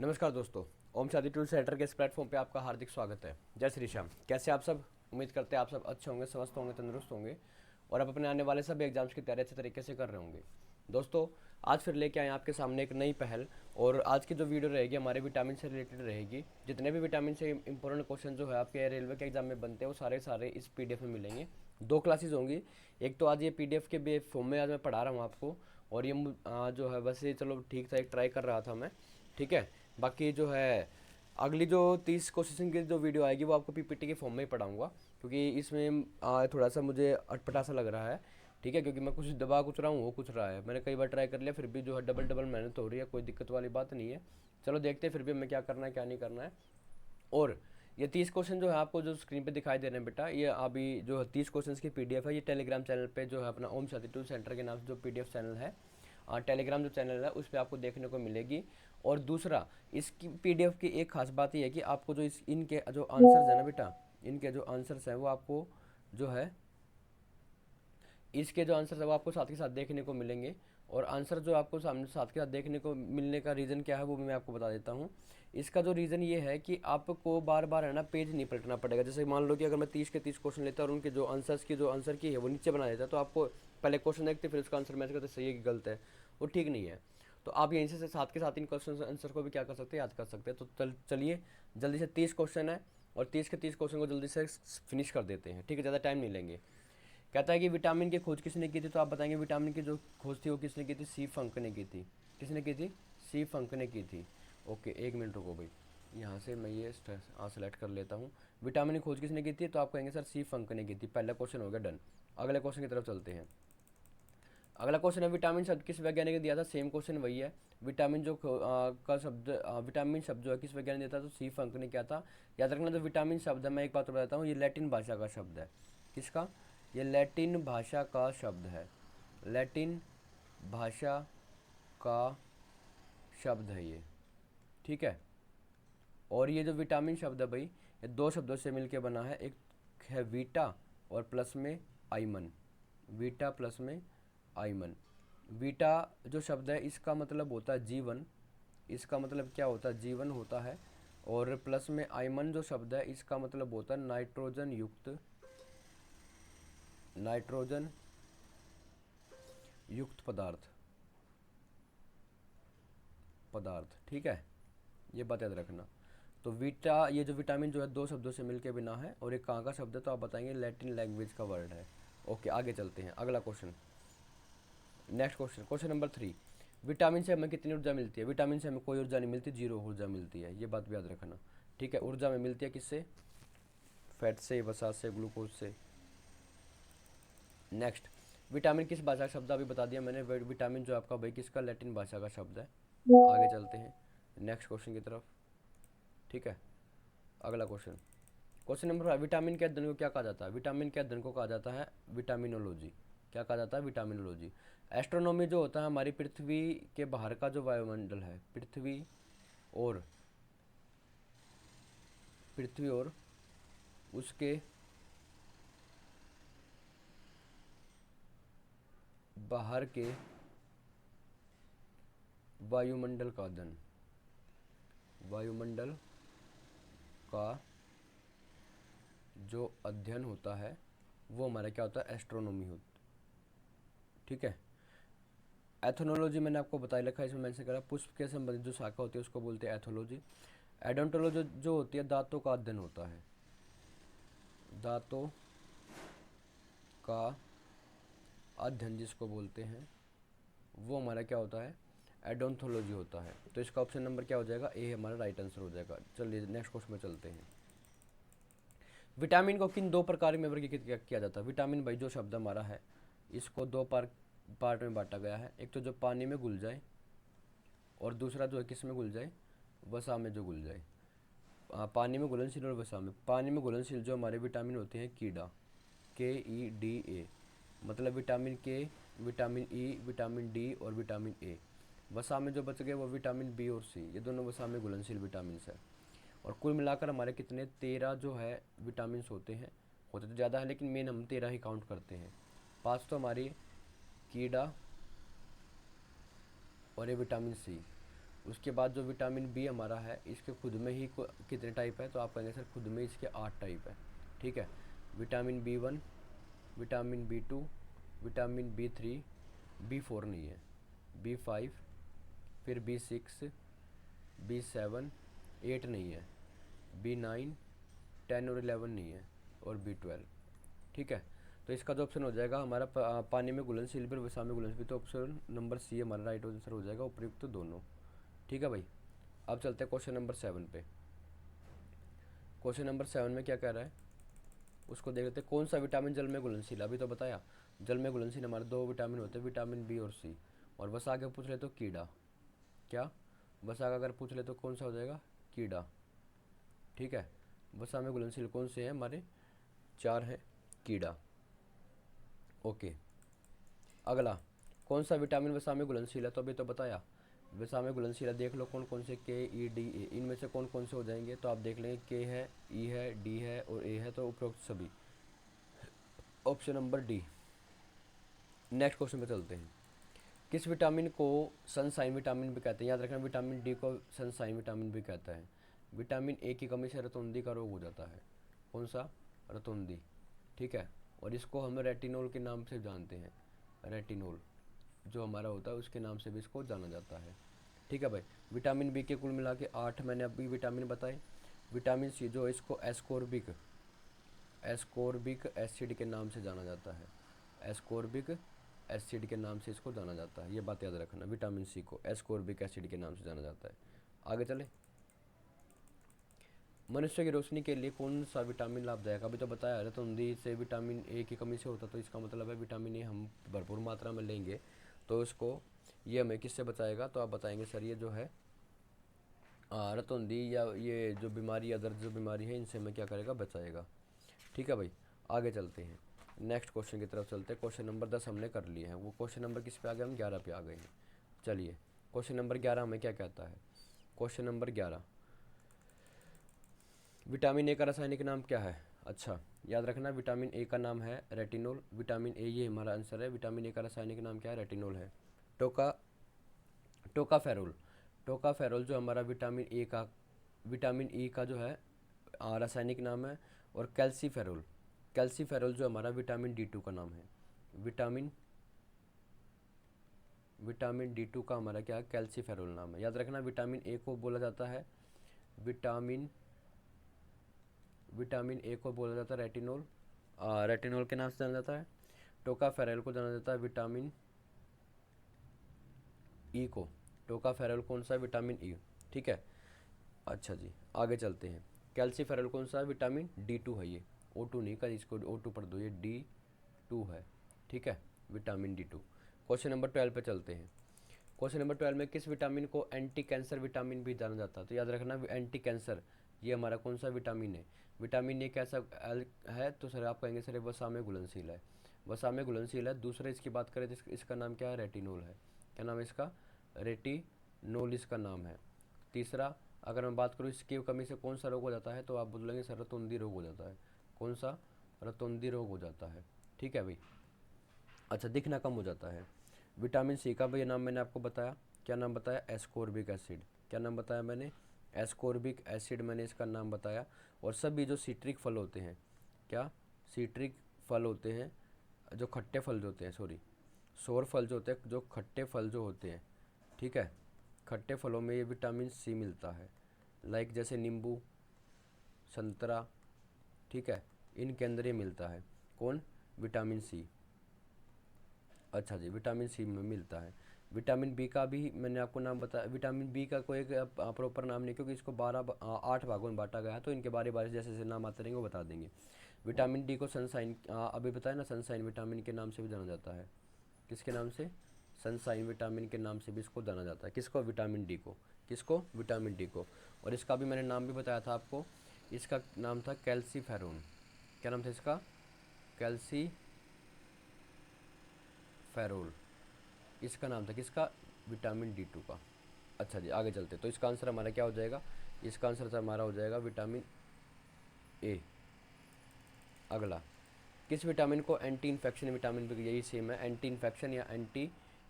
नमस्कार दोस्तों। ओम शादी टूल सेंटर के इस प्लेटफॉर्म पे आपका हार्दिक स्वागत है। जय श्री श्याम। कैसे आप सब? उम्मीद करते हैं आप सब अच्छे होंगे, स्वस्थ होंगे, तंदुरुस्त होंगे और आप अपने आने वाले सभी एग्जाम्स की तैयारी अच्छे तरीके से कर रहे होंगे। दोस्तों, आज फिर लेके आए आपके सामने एक नई पहल। और आज की जो वीडियो रहेगी हमारे विटामिन से रिलेटेड रहेगी। जितने भी विटामिन से इंपॉर्टेंट क्वेश्चन जो है आपके रेलवे के एग्जाम में बनते हैं वो सारे सारे इस पीडीएफ में मिलेंगे। दो क्लासेज होंगी। एक तो आज ये पीडीएफ के फॉर्म में आज मैं पढ़ा रहा हूँ आपको, और ये जो है वैसे चलो ठीक था, एक ट्राई कर रहा था मैं। ठीक है। बाकी जो है अगली जो 30 क्वेश्चन की जो वीडियो आएगी वो आपको पीपीटी के फॉर्म में ही पढ़ाऊंगा, क्योंकि इसमें थोड़ा सा मुझे अटपटा सा लग रहा है। ठीक है, क्योंकि मैं कुछ दबा कुछ रहा हूँ, वो कुछ रहा है। मैंने कई बार ट्राई कर लिया, फिर भी जो है डबल डबल मेहनत हो रही है। कोई दिक्कत वाली बात नहीं है। चलो देखते हैं फिर भी हमें क्या करना है क्या नहीं करना है। और ये 30 क्वेश्चन जो है आपको जो स्क्रीन पे दिखाई दे रहे हैं बेटा, ये अभी जो है 30 क्वेश्चन की पीडीएफ है। ये टेलीग्राम चैनल पे जो है अपना ओम शादी टूल सेंटर के नाम से जो पीडीएफ चैनल है, टेलीग्राम जो चैनल है उस पर आपको देखने को मिलेगी। और दूसरा, इसकी पीडीएफ की एक खास बात ये है कि आपको जो इनके जो आंसर्स है ना बेटा, इनके जो आंसर्स हैं वो आपको जो है इसके जो आंसर है वो आपको साथ के साथ देखने को मिलेंगे। और आंसर जो आपको सामने साथ के साथ देखने को मिलने का रीज़न क्या है वो भी मैं आपको बता देता हूँ। इसका जो रीज़न ये है कि आपको बार बार है ना पेज नहीं पलटना पड़ेगा। जैसे मान लो कि अगर मैं 30 के 30 क्वेश्चन लेता और उनके जो आंसर्स की जो आंसर की है वो नीचे बना देता, तो आपको पहले क्वेश्चन देखते फिर उसका आंसर मैच करते सही है कि गलत है, वो ठीक नहीं है। तो आप यहीं से साथ के साथ इन क्वेश्चन आंसर को भी क्या कर सकते हैं, याद कर सकते हैं। तो चलिए जल्दी से 30 क्वेश्चन है और 30 के 30 क्वेश्चन को जल्दी से फिनिश कर देते हैं। ठीक है, ज़्यादा टाइम नहीं लेंगे। कहता है कि विटामिन की खोज किसने की थी, तो आप बताएंगे विटामिन की जो खोज थी वो किसने की थी? सी फंक ने की थी। किसने की थी? सी फंक ने की थी। ओके, एक मिनट रुको भाई, यहाँ से मैं ये सेलेक्ट कर लेता हूँ। विटामिन की खोज किसने की थी, तो आप कहेंगे सर सी फंक ने की थी। पहला क्वेश्चन हो गया डन। अगले क्वेश्चन की तरफ चलते हैं। अगला क्वेश्चन है विटामिन शब्द किस वैज्ञानिक ने दिया था? सेम क्वेश्चन वही है। विटामिन जो का शब्द विटामिन शब्द जो है किस वैज्ञानिक ने दिया था? तो सी फंक ने किया था। याद रखना, जो विटामिन शब्द है मैं एक बात तो बताता हूँ, ये लैटिन भाषा का शब्द है। किसका? ये लैटिन भाषा का शब्द है। लैटिन भाषा का शब्द है ये। ठीक है। और ये जो विटामिन शब्द है भाई, ये दो शब्दों से मिलके बना है। एक है वीटा और प्लस में आइमन। वीटा प्लस में आइमन। वीटा जो शब्द है इसका मतलब होता है जीवन। इसका मतलब क्या होता है? जीवन होता है। और प्लस में आइमन जो शब्द है इसका मतलब होता है नाइट्रोजन युक्त, नाइट्रोजन युक्त पदार्थ। पदार्थ, ठीक है। ये बात याद रखना। तो वीटा, ये जो विटामिन जो है दो शब्दों से मिलके बना है और एक कहाँ का शब्द है, तो आप बताएंगे लैटिन लैंग्वेज का वर्ड है। ओके, आगे चलते हैं। अगला question, next question, question number 3। Vitamin से हमें कितनी ऊर्जा मिलती है? विटामिन से हमें कोई ऊर्जा नहीं मिलती, जीरो ऊर्जा मिलती है। ये बात भी याद रखना। ठीक है, ऊर्जा में मिलती है किससे? फैट से, वसा से, ग्लूकोज से। नेक्स्ट, विटामिन किस भाषा का शब्द अभी बता दिया मैंने। विटामिन जो आपका भाई किसका? लैटिन भाषा का शब्द है। आगे चलते हैं नेक्स्ट क्वेश्चन की तरफ। ठीक है, अगला क्वेश्चन, क्वेश्चन नंबर 5। विटामिन के अध्ययन को क्या कहा जाता है? विटामिन के अध्ययन को कहा जाता है विटामिनोलॉजी। क्या कहा जाता है? विटामिनोलॉजी। एस्ट्रोनॉमी जो होता है हमारी पृथ्वी के बाहर का जो वायुमंडल है, और पृथ्वी और उसके बाहर के वायुमंडल का अध्ययन, वायुमंडल का जो अध्ययन होता है वो हमारा क्या होता है? एस्ट्रोनॉमी होता। ठीक है। एथोनोलॉजी मैंने आपको बताया रखा है, इसमें मैंने करा पुष्प के संबंधित जो शाखा होती है उसको बोलते हैं एथोलॉजी। एडोंटोलॉजी जो होती है दांतों का अध्ययन होता है। दांतों का अध्ययन जिसको बोलते हैं वो हमारा क्या होता है? एडोंथोलॉजी होता है। तो इसका ऑप्शन नंबर क्या हो जाएगा? ए हमारा राइट आंसर हो जाएगा। चलिए नेक्स्ट क्वेश्चन में चलते हैं। विटामिन को किन दो प्रकार में वर्गीकृत किया जाता है? विटामिन भाई जो शब्द हमारा है इसको दो पार्ट में बांटा गया है। एक तो जो पानी में घुल जाए और दूसरा जो है किस में घुल जाए? वसा में जो घुल जाए। पानी में घुलनशील और वसा में। पानी में घुलनशील जो हमारे विटामिन होते हैं कीड़ा, KEDA, मतलब विटामिन के, विटामिन ई, विटामिन डी और विटामिन ए। वसा में जो बच गए वो विटामिन बी और सी, ये दोनों वसा में घुलनशील विटामिन है। और कुल मिलाकर हमारे कितने? 13 जो है विटामिन होते तो ज़्यादा है लेकिन मेन हम 13 ही काउंट करते हैं। 5 तो हमारी कीड़ा और ये विटामिन सी, उसके बाद जो विटामिन बी हमारा है, इसके खुद में ही कितने टाइप है, तो आप कहेंगे सर खुद में इसके 8 टाइप है। ठीक है, vitamin B 1, vitamin B 2, vitamin B 3, B 4 नहीं है, बी 5, फिर बी 6, बी 7, 8 नहीं है, बी 9, 10 और 11 नहीं है, और बी 12। ठीक है, तो इसका जो ऑप्शन हो जाएगा हमारा पानी में घुलनशील भी और वसा में घुलनशील भी, तो ऑप्शन नंबर सी हमारा राइट आंसर हो जाएगा, उपयुक्त तो दोनों। ठीक है भाई, अब चलते हैं क्वेश्चन नंबर 7 पे। क्वेश्चन नंबर 7 में क्या कह रहा है उसको देख लेते हैं। कौन सा विटामिन जल में घुलनशील, अभी तो बताया जल में घुलनशील हमारे 2 विटामिन होते हैं, विटामिन बी और सी। और वसा के पूछ ले तो कीड़ा, क्या वसा का अगर पूछ ले तो कौन सा हो जाएगा, कीड़ा। ठीक है, वसा में घुलनशील कौन से हैं हमारे, 4 है, कीड़ा। ओके, अगला कौन सा विटामिन वसा में घुलनशील है, तो अभी तो बताया वसा में घुलनशील है। देख लो कौन कौन से, के, ई, डी, ए, इनमें से कौन कौन से हो जाएंगे, तो आप देख लेंगे के है, ई है, डी है और ए है, तो उपरोक्त सभी, option number D. Next question पे चलते हैं। किस विटामिन को सनसाइन विटामिन भी कहते हैं, याद रखना विटामिन डी को सनसाइन विटामिन भी कहता है। विटामिन ए की कमी से रतौंधी का रोग हो जाता है, कौन सा, रतौंधी। ठीक है, और इसको हम रेटिनोल के नाम से जानते हैं, रेटिनोल जो हमारा होता है उसके नाम से भी इसको जाना जाता है। ठीक है भाई, विटामिन बी के कुल मिला के 8 मैंने अभी विटामिन बताए। विटामिन सी जो इसको एस्कोर्बिक एस्कोर्बिक एसिड के नाम से जाना जाता है, एस्कोर्बिक एसिड के नाम से इसको जाना जाता है, ये बात याद रखना, विटामिन सी को एस्कोर्बिक एसिड के नाम से जाना जाता है। आगे चले, मनुष्य की रोशनी के लिए कौन सा विटामिन लाभदायक, अभी तो बताया है, रतौंधी से विटामिन ए की कमी से होता, तो इसका मतलब है विटामिन ए हम भरपूर मात्रा में लेंगे तो इसको, ये हमें किससे बचाएगा, तो आप बताएंगे सर ये जो है रतौंधी या ये जो बीमारी या दर्द जो बीमारी है इनसे हमें क्या करेगा, बचाएगा। ठीक है भाई, आगे चलते हैं, नेक्स्ट क्वेश्चन की तरफ चलते हैं। क्वेश्चन नंबर 10 हमने कर लिए हैं, वो क्वेश्चन नंबर किस पे आ गए, हम 11 पे आ गए हैं। चलिए, क्वेश्चन नंबर 11 हमें क्या कहता है, क्वेश्चन नंबर 11, विटामिन ए का रासायनिक नाम क्या है। अच्छा, याद रखना विटामिन ए का नाम है रेटिनोल, विटामिन ए ये हमारा आंसर है। विटामिन ए का रासायनिक नाम क्या है, रेटिनोल है। टोका टोकाफेरोल, टोकाफेरोल जो हमारा विटामिन ए का, विटामिन ई का जो है रासायनिक नाम है। और कैल्सीफेरोल, कैल्सीफेरोल जो हमारा विटामिन डी 2 का नाम है। विटामिन विटामिन डी 2 का हमारा क्या है, कैल्सीफेरोल नाम है। याद रखना विटामिन ए को बोला जाता है, विटामिन विटामिन ए को बोला जाता है रेटिनोल, रेटिनोल के नाम से जाना जाता है। टोकाफेरोल को जाना जाता है विटामिन ई को, टोकाफेरोल कौन सा है, विटामिन ई। ठीक है, अच्छा जी, आगे चलते हैं। कैल्सीफेरोल कौन सा है, विटामिन D2 है, ये O2 नहीं का, इसको O2 पढ़ दो, ये D2 है। ठीक है, विटामिन D2। क्वेश्चन नंबर 12 पे चलते हैं। क्वेश्चन नंबर 12 में किस विटामिन को एंटी कैंसर विटामिन भी जाना जाता है, तो याद रखना एंटी कैंसर ये हमारा कौन सा विटामिन है। विटामिन ए कैसा है, तो सर आप कहेंगे सर वसा में घुलनशील है, वसा में घुलनशील है। दूसरे इसकी बात करें तो इसका नाम क्या है, रेटिनोल है। क्या नाम है इसका, रेटिनोल इसका नाम है। तीसरा, अगर मैं बात करूँ इसकी कमी से कौन सा रोग हो जाता है, तो आप बोलेंगे सर रतौंधी रोग हो जाता है। कौन सा, रतौंधी रोग हो जाता है। ठीक है भाई, अच्छा, दिखना कम हो जाता है। विटामिन सी का भी नाम मैंने आपको बताया, क्या नाम बताया, एस्कोर्बिक एसिड। क्या नाम बताया मैंने, एस्कोर्बिक एसिड मैंने इसका नाम बताया। और सभी जो सीट्रिक फल होते हैं, क्या सीट्रिक फल होते हैं, जो खट्टे फल जो होते हैं, सॉरी सोर फल जो होते हैं, जो खट्टे फल जो होते हैं, ठीक है, खट्टे फलों में ये विटामिन सी मिलता है। लाइक जैसे नींबू, संतरा, ठीक है, इनके अंदर ये मिलता है, कौन, विटामिन सी। अच्छा जी, विटामिन सी में मिलता है। विटामिन बी का भी मैंने आपको नाम बताया, विटामिन बी का कोई एक प्रॉपर नाम नहीं, क्योंकि इसको 8 भागों में बांटा गया है, तो इनके बारे बारे जैसे जैसे नाम आते रहेंगे वो बता देंगे। विटामिन डी को सनसाइन, अभी बताया ना, सनसाइन विटामिन के नाम से भी जाना जाता है। किसके नाम से, सनसाइन विटामिन के नाम से भी इसको जाना जाता है। किसको, विटामिन डी को, किसको, विटामिन डी को। और इसका भी मैंने नाम भी बताया था आपको, इसका नाम था कैल्सीफेरोन। क्या नाम था इसका, कैल्सीफेरोल, इसका नाम था किसका, विटामिन D2 का। अच्छा जी, आगे चलते, तो इसका आंसर हमारा क्या हो जाएगा, इसका आंसर हमारा हो जाएगा विटामिन ए। अगला, किस विटामिन को एंटी इन्फेक्शन विटामिन भी, यही सेम है, एंटी इन्फेक्शन या एंटी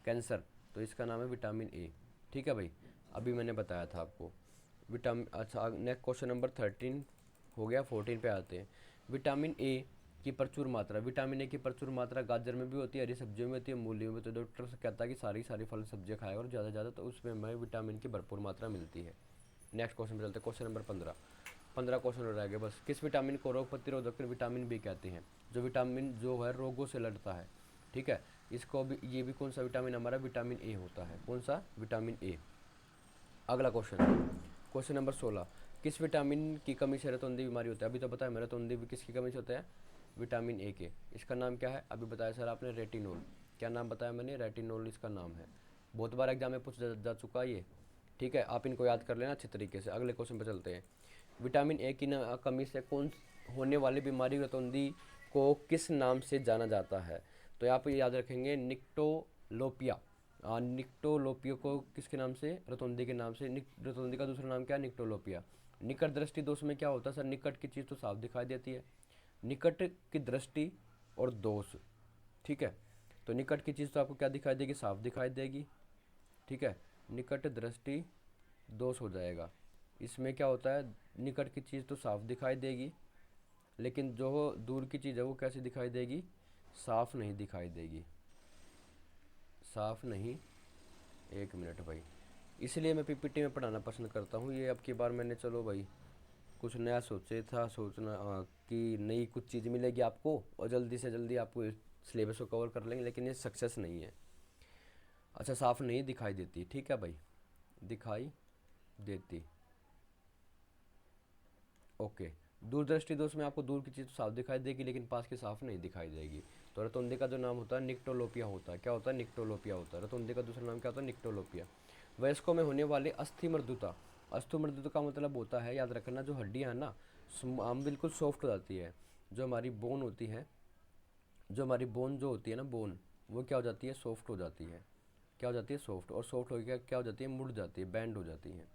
कैंसर, तो इसका नाम है विटामिन ए। ठीक है भाई, अभी मैंने बताया था आपको। विटामिन, अच्छा नेक्स्ट क्वेश्चन नंबर 13 हो गया। 14 पे आते हैं। विटामिन ए की प्रचुर मात्रा। विटामिन ए की प्रचुर मात्रा गाजर में भी होती है, हरी सब्जियों में होती है, मूली में। तो डॉक्टर से कहता है कि सारी सारी फल सब्जियाँ खाएगा और ज़्यादा से ज़्यादा, तो उसमें हमें विटामिन की भरपूर मात्रा मिलती है। नेक्स्ट क्वेश्चन पे चलते हैं, क्वेश्चन नंबर 15। 15 क्वेश्चन हो रह गए बस। किस विटामिन को रोग प्रतिरोधक विटामिन बी कहते हैं? जो विटामिन जो है रोगों से लड़ता है, ठीक है। इसको भी, ये भी कौन सा विटामिन हमारा? विटामिन ए होता है। कौन सा? Vitamin A. अगला क्वेश्चन, क्वेश्चन नंबर 16। किस विटामिन की कमी से रतौंधी बीमारी होता है? अभी तो पता है मेरा, रतौंधी भी किसकी कमी से होता है? विटामिन ए के। इसका नाम क्या है? अभी बताया सर आपने, रेटिनोल। क्या नाम बताया मैंने? रेटिनोल इसका नाम है। बहुत बार एग्जाम में पूछ जा चुका है ये, ठीक है। आप इनको याद कर लेना अच्छे तरीके से। अगले क्वेश्चन पर चलते हैं। विटामिन ए की कमी से कौन होने वाली बीमारी रतौंधी को किस नाम से जाना जाता है? तो यहाँ पर याद रखेंगे, निक्टोलोपिया। निक्टोलोपिया को किसके नाम से? रतौंधी के नाम से। रतौंधी का दूसरा नाम क्या है? निक्टोलोपिया। निकट दृष्टि दोष में क्या होता है सर? निकट की चीज़ तो साफ दिखाई देती है। निकट की दृष्टि और दोष, ठीक है। तो निकट की चीज़ तो आपको क्या दिखाई देगी? साफ दिखाई देगी, ठीक है। निकट दृष्टि दोष हो जाएगा। इसमें क्या होता है? निकट की चीज़ तो साफ दिखाई देगी, लेकिन जो दूर की चीज़ है वो कैसी दिखाई देगी? साफ नहीं दिखाई देगी। साफ नहीं, एक मिनट भाई, इसलिए मैं पीपीटी में पढ़ाना पसंद करता हूँ। ये अब की बार मैंने, चलो भाई, कुछ नया सोचे था, सोचना कि नई कुछ चीज़ मिलेगी आपको और जल्दी से जल्दी आपको सिलेबस को कवर कर लेंगे, लेकिन ये सक्सेस नहीं है। अच्छा, साफ नहीं दिखाई देती, ठीक है भाई, दिखाई देती, ओके। दूरदृष्टि दोष में आपको दूर की चीज़ तो साफ दिखाई देगी, लेकिन पास की साफ नहीं दिखाई देगी। तो रतौंधी का जो नाम होता है निक्टोलोपिया होता है। क्या होता है? निक्टोलोपिया होता है। रतौंधी का दूसरा नाम क्या होता है? निक्टोलोपिया। वयस्कों में होने वाली अस्थि मृदुता। अस्थि मृदुता का मतलब होता है, याद रखना, जो हड्डियाँ हैं ना, हम बिल्कुल सॉफ्ट हो जाती है। जो हमारी बोन होती है, जो हमारी बोन जो होती है ना, बोन, वो क्या हो जाती है? सॉफ्ट हो जाती है। क्या हो जाती है? सॉफ्ट। और सॉफ्ट हो गया क्या हो जाती है? मुड़ जाती है, बैंड हो जाती है,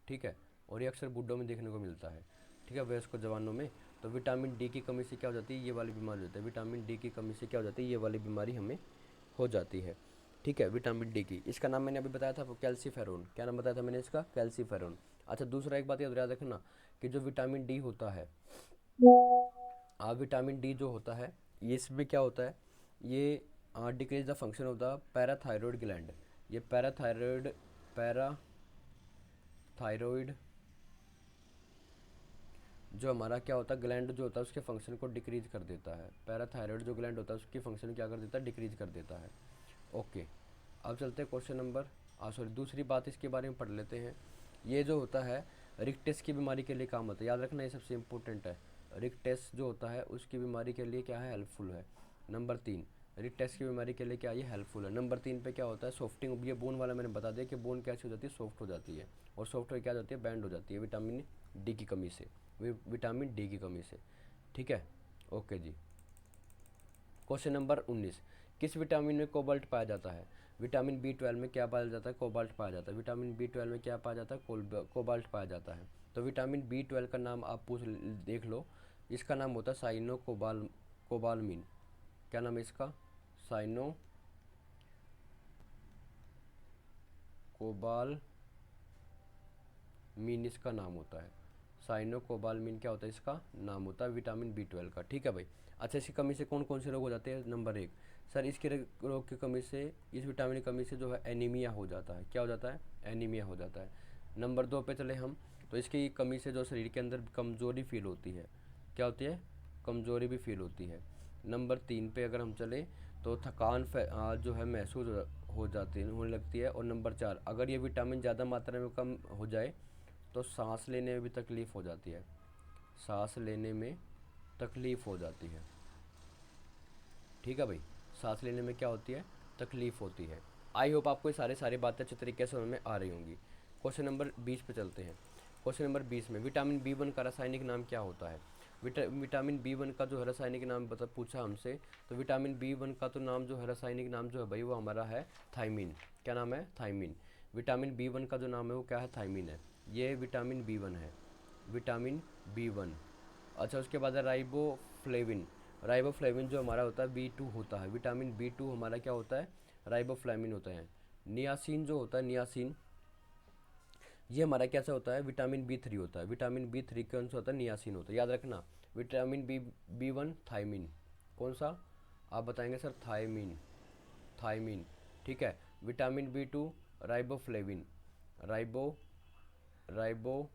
ठीक है। और ये अक्सर बूढ़ों में देखने को मिलता है, ठीक है, वयस्क जवानों में। तो विटामिन डी की कमी से क्या हो जाती है? ये वाली बीमारी होती है। विटामिन डी की कमी से क्या हो जाती है? ये वाली बीमारी हमें हो जाती है, ठीक है। विटामिन डी की, इसका नाम मैंने अभी बताया था आपको, कैल्सीफेरोन। क्या नाम बताया था मैंने इसका? कैल्सीफेरोन। अच्छा, दूसरा एक बात याद रखना कि जो विटामिन डी होता है, विटामिन डी जो होता है, ये इसमें क्या होता है? ये decrease the function of the parathyroid gland. ये पैराथायरॉयड जो हमारा क्या होता है, ग्लैंड जो होता है, उसके फंक्शन को डिक्रीज कर देता है। पैराथायरॉयड जो ग्लैंड होता है उसकी फंक्शन क्या कर देता है? डिक्रीज कर देता है, ओके। अब चलते हैं क्वेश्चन नंबर, सॉरी, दूसरी बात इसके बारे में पढ़ लेते हैं। ये जो होता है रिक्टेस की बीमारी के लिए काम होता है, याद रखना, ये सबसे इंपॉर्टेंट है। रिक्टेस जो होता है उसकी बीमारी के लिए क्या है? हेल्पफुल है। नंबर 3, रिक्टेस की बीमारी के लिए क्या, ये हेल्पफुल है। नंबर 3 पे क्या होता है? सॉफ्टिंग। ये बोन वाला मैंने बता दिया कि बोन कैसी हो जाती है? सॉफ्ट हो जाती है। और सॉफ्ट हो क्या हो जाती है? बैंड हो जाती है, विटामिन डी की कमी से। विटामिन डी की कमी से, ठीक है, ओके जी। Question number 19। किस विटामिन में कोबाल्ट पाया जाता है? विटामिन B12 में क्या पाया जाता है? कोबाल्ट पाया जाता है। विटामिन B12 में क्या पाया जाता है? कोबाल्ट पाया जाता है। तो विटामिन B12 का नाम आप देख लो। इसका नाम होता है साइनो कोबालमीन। क्या नाम है इसका? साइनो कोबालमीन इसका नाम होता है। साइनो कोबालमीन क्या होता है? इसका नाम होता है विटामिन B12 का, ठीक है भाई। अच्छा, इसकी कमी से कौन कौन से रोग हो जाते हैं? नंबर 1 सर, इसके रोग की कमी से, इस विटामिन की कमी से जो है एनीमिया हो जाता है। क्या हो जाता है? एनीमिया हो जाता है। नंबर 2 पे चले हम, तो इसकी कमी से जो शरीर के अंदर कमज़ोरी फील होती है। क्या होती है? कमज़ोरी भी फील होती है। नंबर 3 पे अगर हम चले तो थकान जो है महसूस हो जाती है, होने लगती है। और नंबर 4, अगर ये विटामिन ज़्यादा मात्रा में कम हो जाए तो सांस लेने में भी तकलीफ़ हो जाती है। सांस लेने में तकलीफ़ हो जाती है, ठीक है भाई। सांस लेने में क्या होती है? तकलीफ़ होती है। आई होप आपको ये सारी बातें अच्छे तरीके से समझ में आ रही होंगी। क्वेश्चन नंबर 20 पे चलते हैं। क्वेश्चन नंबर 20 में विटामिन B1 का रासायनिक नाम क्या होता है? विटामिन B1 का जो है रासायनिक नाम पूछा हमसे, तो विटामिन B1 का तो नाम जो है, रासायनिक नाम जो है भाई, वो हमारा है थायमीन। क्या नाम है? थायमीन। विटामिन B1 का जो नाम है वो क्या है? थायमीन है। ये विटामिन B1 है, विटामिन B1। अच्छा, उसके बाद है राइबोफ्लेविन। राइबोफ्लेविन जो हमारा होता है B2 होता है। विटामिन B2 हमारा क्या होता है? राइबोफ्लेविन होता है। नियासिन जो होता है, नियासिन, ये हमारा कैसा होता है, विटामिन बी 3 होता है। विटामिन बी 3 कौन सा होता है, नियासिन होता है, याद रखना। विटामिन बी 1 थायमिन, कौन सा आप बताएंगे सर, थायमिन, थायमिन, ठीक है। Vitamin B 2 riboflavin, ribo riboflavin,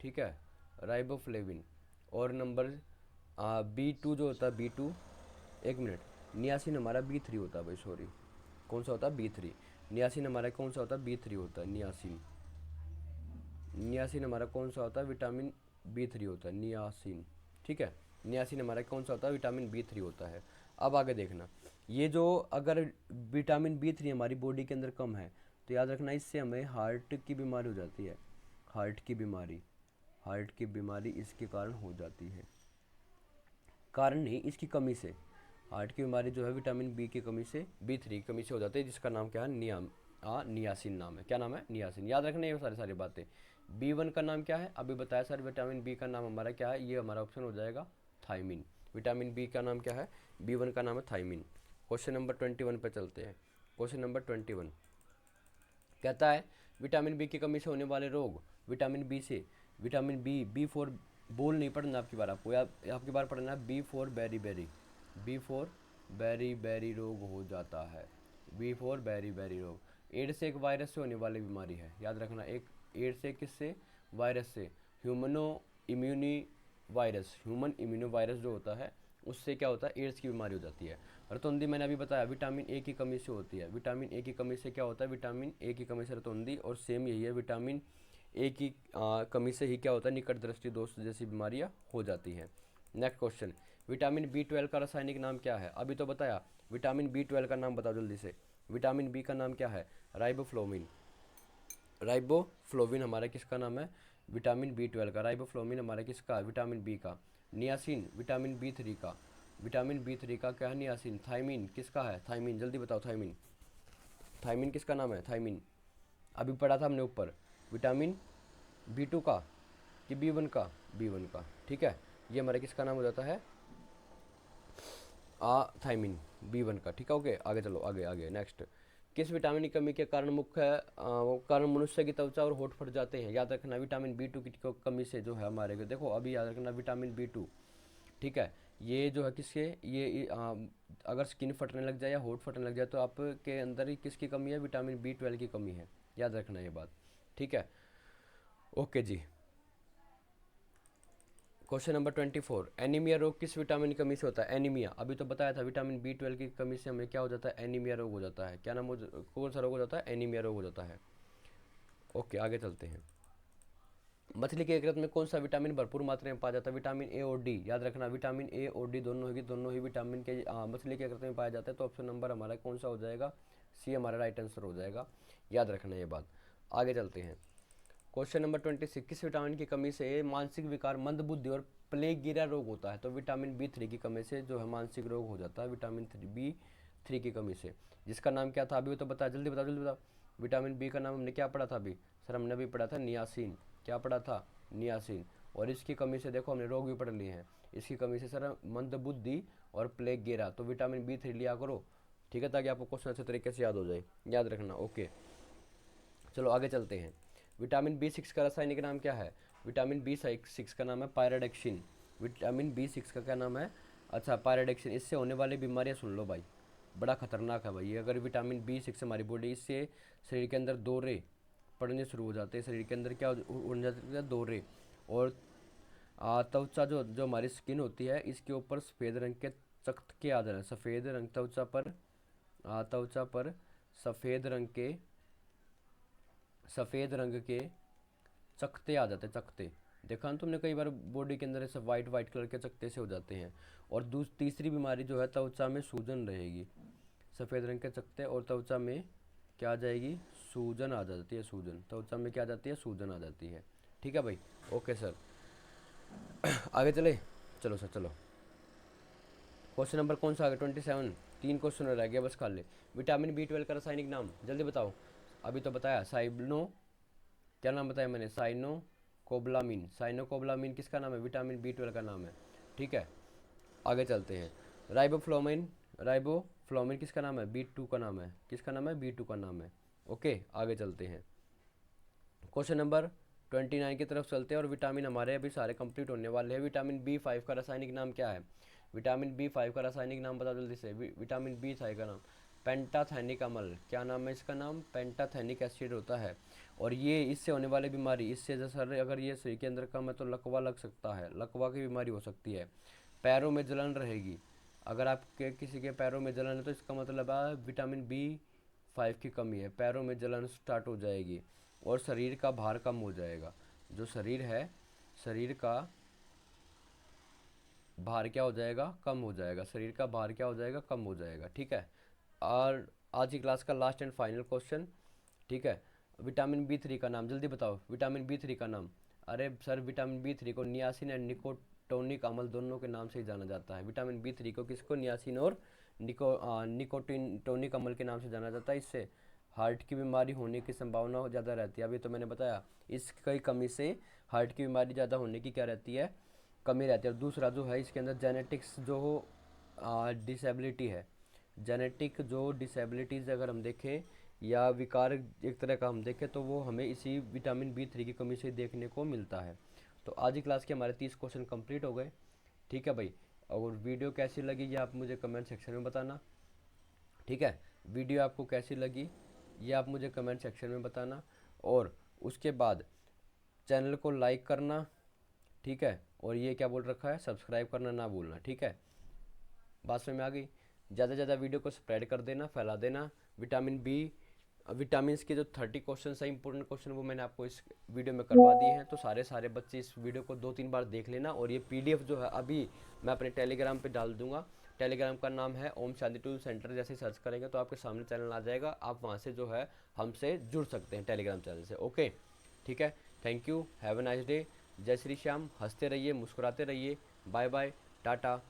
ठीक है, राइबोफ्लेविन। और नंबर बी 2 जो होता है बी 2, एक मिनट, नियासिन हमारा बी 3 होता है भाई, सॉरी, कौन सा होता है बी 3, नियासिन हमारा कौन सा होता है बी 3 होता है, नियासिन, नियासिन हमारा कौन सा होता है, विटामिन बी 3 होता है, नियासिन, ठीक है। नियासिन हमारा कौन सा होता है, विटामिन बी 3 होता है। अब आगे देखना, ये जो अगर विटामिन बी 3 हमारी बॉडी के अंदर कम है तो याद रखना इससे हमें हार्ट की बीमारी हो जाती है, हार्ट की बीमारी, हार्ट की बीमारी इसके कारण हो जाती है, कारण नहीं इसकी कमी से। हार्ट की बीमारी जो है विटामिन बी की कमी से, बी 3 की कमी से हो जाती है, जिसका नाम क्या है, नियासिन नाम है। क्या नाम है, नियासिन, याद रखना ये सारी सारी बातें। बी 1 का नाम क्या है, अभी बताया सर, विटामिन बी का नाम हमारा क्या है, ये हमारा ऑप्शन हो जाएगा थायमिन। विटामिन बी का नाम क्या है, बी 1 का नाम है थायमिन। क्वेश्चन नंबर 21 पे चलते हैं। क्वेश्चन नंबर 21 कहता है विटामिन बी की कमी से होने वाले रोग, विटामिन बी से, विटामिन बी 4, बोल नहीं पढ़ना आपकी बार, आपको आपकी बार पढ़ना है B 4 beriberi, B 4 beriberi रोग हो जाता है, बी 4 बेरी बेरी रोग। एड्स एक वायरस से होने वाली बीमारी है, याद रखना, एक एड्स से, किससे, वायरस से, human immuno virus, human immuno virus जो होता है उससे क्या होता है, एड्स की बीमारी हो जाती है। रतौंधी मैंने अभी बताया विटामिन ए की कमी से होती है, विटामिन ए की कमी से क्या होता है, विटामिन ए की कमी से रतौंधी, और सेम यही है, विटामिन ए की कमी से ही क्या होता है, निकट दृष्टि दोष जैसी बीमारियां हो जाती हैं। नेक्स्ट क्वेश्चन, विटामिन बी 12 का रासायनिक नाम क्या है, अभी तो बताया, विटामिन बी 12 का नाम बताओ जल्दी से। विटामिन बी का नाम क्या है, राइबोफ्लोविन, राइबोफ्लोविन हमारा किसका नाम है, विटामिन बी 12 का, राइबोफ्लोविन हमारा किसका, विटामिन बी का। नियासिन विटामिन बी 3 का, विटामिन बी 3 का क्या है, नियासिन। थायमिन किसका है, थायमिन, जल्दी बताओ, थायमिन, थायमिन किसका नाम है, थायमिन, अभी पढ़ा था हमने ऊपर, विटामिन बी 2 का कि बी 1 का, बी 1 का, ठीक है। ये हमारा किसका नाम हो जाता है, थायमिन, बी 1 का, ठीक है। ओके, आगे चलो, आगे आगे नेक्स्ट। किस विटामिन की कमी के कारण कारण मनुष्य की त्वचा और होठ फट जाते हैं, याद रखना, विटामिन बी 2 की कमी से जो है हमारे को, देखो अभी याद रखना, विटामिन बी 2, ठीक है, ये जो है किसके, ये अगर स्किन फटने लग जाए या होठ फटने लग जाए तो आपके अंदर ही किसकी कमी है, विटामिन बी 12 की कमी है, याद रखना ये बात, ठीक है। ओके जी। क्वेश्चन नंबर 24, एनीमिया रोग किस विटामिन की कमी से होता है, एनीमिया, अभी तो बताया था, विटामिन बी 12 की कमी से हमें क्या हो जाता है, एनीमिया रोग हो जाता है। क्या नाम कौन सा रोग हो जाता है, एनीमिया रोग हो जाता है। ओके, आगे चलते हैं। मछली के यकृत में कौन सा विटामिन भरपूर मात्रा में पाया जाता है, विटामिन ए और डी, याद रखना, विटामिन ए और डी दोनों ही विटामिन के मछली के यकृत में पाया जाता है। तो ऑप्शन नंबर हमारा कौन सा हो जाएगा, सी हमारा राइट आंसर हो जाएगा, याद रखना ये बात। आगे चलते हैं। क्वेश्चन नंबर 26, किस विटामिन की कमी से मानसिक विकार, मंदबुद्धि और प्लेगिरा रोग होता है, तो विटामिन बी 3 की कमी से जो है मानसिक रोग हो जाता है, विटामिन बी 3 की कमी से, जिसका नाम क्या था, अभी तो बताया, जल्दी बताओ जल्दी बताओ। विटामिन बी का नाम हमने क्या पढ़ा था अभी, सर हमने अभी पढ़ा था नियासिन, क्या पढ़ा था, नियासिन। और इसकी कमी से देखो हमने रोग भी पढ़ लिए हैं, इसकी कमी से सर मंदबुद्धि और प्लेगिरा, तो विटामिन बी 3 लिया करो, ठीक है, ताकि आपको क्वेश्चन अच्छे तरीके से याद हो जाए, याद रखना। ओके, चलो आगे चलते हैं। विटामिन बी 6 का रासायनिक नाम क्या है, विटामिन बी 6 का नाम है पायरोडेक्सिन, विटामिन बी 6 का क्या नाम है, अच्छा पायरोडेक्सिन। इससे होने वाली बीमारियां सुन लो भाई, बड़ा खतरनाक है भाई, अगर विटामिन बी 6 हमारी बॉडी, इससे शरीर के अंदर दौरे पड़ने शुरू हो जाते हैं, शरीर के अंदर क्या हो जाते हैं, दौरे। और त्वचा जो जो हमारी स्किन होती है इसके ऊपर सफ़ेद रंग के चकत्ते आ जाए, सफ़ेद रंग त्वचा पर सफ़ेद रंग के, सफ़ेद रंग के चकत्ते आ जाते हैं, चकत्ते, देखा ना तुमने कई बार बॉडी के अंदर ऐसे वाइट वाइट कलर के चकत्ते से हो जाते हैं। और तीसरी बीमारी जो है, त्वचा में सूजन रहेगी, सफ़ेद रंग के चकत्ते, और त्वचा में क्या आ जाएगी, सूजन आ जाती है, सूजन, त्वचा में क्या आ जाती है, सूजन आ जाती है, ठीक है भाई। ओके सर, आगे चले, चलो सर चलो। क्वेश्चन नंबर कौन सा आ गया, 27, 3 क्वेश्चन रह गया बस, खा ले। विटामिन बी 12 का रासायनिक नाम जल्दी बताओ, अभी तो बताया, साइब्नो, क्या नाम बताया मैंने, साइनोकोबलामिन, साइनोकोबलामिन किसका नाम है, विटामिन बी 12 का नाम है, ठीक है। आगे चलते हैं। राइबोफ्लोविन, राइबोफ्लोविन किसका नाम है, बी 2 का नाम है, किसका नाम है, बी 2 का नाम है, ओके, आगे चलते हैं। क्वेश्चन नंबर 29 की तरफ चलते हैं और विटामिन हमारे अभी सारे कंप्लीट होने वाले हैं। विटामिन B5 का रासायनिक नाम क्या है? विटामिन B5 का रासायनिक नाम बता जल्दी से। विटामिन B5 का नाम पेंटाथेनिक अम्ल। क्या नाम है इसका? नाम पेंटाथेनिक एसिड होता है। और ये इससे होने वाली बीमारी, इससे जैसे अगर ये शरीर के अंदर कम है तो लकवा लग सकता है, लकवा की बीमारी हो सकती है। पैरों में जलन रहेगी। अगर आपके किसी के पैरों में जलन है तो इसका मतलब है विटामिन B5 की कमी है, पैरों में जलन स्टार्ट हो जाएगी। और शरीर का भार कम हो जाएगा। जो शरीर है, शरीर का भार क्या हो जाएगा? कम हो जाएगा। शरीर का भार क्या हो जाएगा? कम हो जाएगा। ठीक है। और आज की क्लास का लास्ट एंड फाइनल क्वेश्चन। ठीक है। विटामिन B3 का नाम जल्दी बताओ। विटामिन B3 का नाम। अरे सर, विटामिन B3 को नियासिन एंड निकोटोनिक अम्ल दोनों के नाम से ही जाना जाता है। विटामिन B3 को किसको? नियासिन और निकोटिनटोनिक अम्ल के नाम से जाना जाता है। इससे हार्ट की बीमारी होने की संभावना ज़्यादा रहती है। अभी तो मैंने बताया, इसकी कमी से हार्ट की बीमारी ज़्यादा होने की क्या रहती है? कमी रहती है। और दूसरा जो है, इसके अंदर जेनेटिक्स जो डिसेबिलिटी है, जेनेटिक जो डिसेबिलिटीज़ अगर हम देखें या विकार एक तरह का हम देखें तो वो हमें इसी विटामिन B3 की कमी से देखने को मिलता है। तो आज की क्लास के हमारे 30 क्वेश्चन कंप्लीट हो गए। ठीक है भाई। और वीडियो कैसी लगी ये आप मुझे कमेंट सेक्शन में बताना। ठीक है। वीडियो आपको कैसी लगी ये आप मुझे कमेंट सेक्शन में बताना। और उसके बाद चैनल को लाइक करना। ठीक है। और ये क्या बोल रखा है, सब्सक्राइब करना ना भूलना। ठीक है। बात समझ में आ गई? ज़्यादा से ज़्यादा वीडियो को स्प्रेड कर देना, फैला देना। विटामिन के जो 30 क्वेश्चन है, इंपॉर्टेंट क्वेश्चन, वो मैंने आपको इस वीडियो में करवा दिए हैं। तो सारे बच्चे इस वीडियो को 2-3 बार देख लेना। और ये PDF जो है अभी मैं अपने टेलीग्राम पे डाल दूंगा। टेलीग्राम का नाम है ओम शांति टूल सेंटर। जैसे सर्च करेंगे तो आपके सामने चैनल आ जाएगा। आप वहाँ से जो है हमसे जुड़ सकते हैं टेलीग्राम चैनल से। ओके, ठीक है। Thank you, have a nice day. जय श्री श्याम। हंसते रहिए, मुस्कुराते रहिए। Bye bye, Tata.